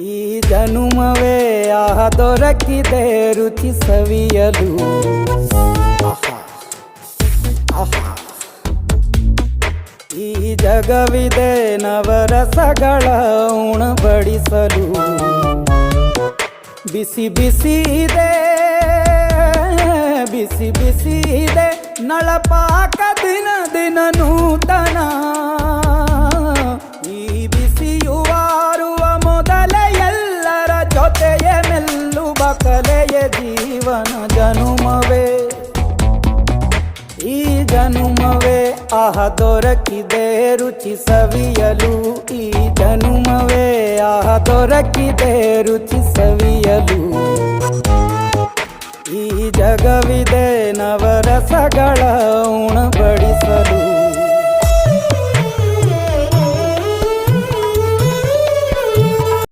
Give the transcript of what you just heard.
ಈ ಜನುಮವೇ ಆಹ ದೊರಕಿದೆ ರುಚಿ ಸವಿಯಲು. ಆಹಾ ಆಹಾ ಈ ಜಗವಿದೆ ನವರಸಗಳ ಉಣಬಡಿಸಲು. ಬಿಸಿ ಬಿಸಿ ಇದೆ ಬಿಸಿ ಬಿಸಿ ಇದೆ ನಳಪಾಕ ದಿನ ದಿನ ನೂತನ. ಈ ಬಿಸಿಯುವಾರುವ ಮೊದಲೇ ಎಲ್ಲರ ಜೊತೆಯ ಮೆಲ್ಲುವ ಕಲೆಯ ಜೀವನ ಜನುಮವೇ. ಈ ಜನುಮವೇ ಆಹ ದೊರಕಿದೆ ರುಚಿ ಸವಿಯಲು. ಈ ಜನುಮವೇ ಆಹ ದೊರಕಿದೆ ರುಚಿ ಸವಿಯಲು. ಈ ಜಗವಿದೆ ನವರಸಗಳ ಉಣಬಡಿಸಲು.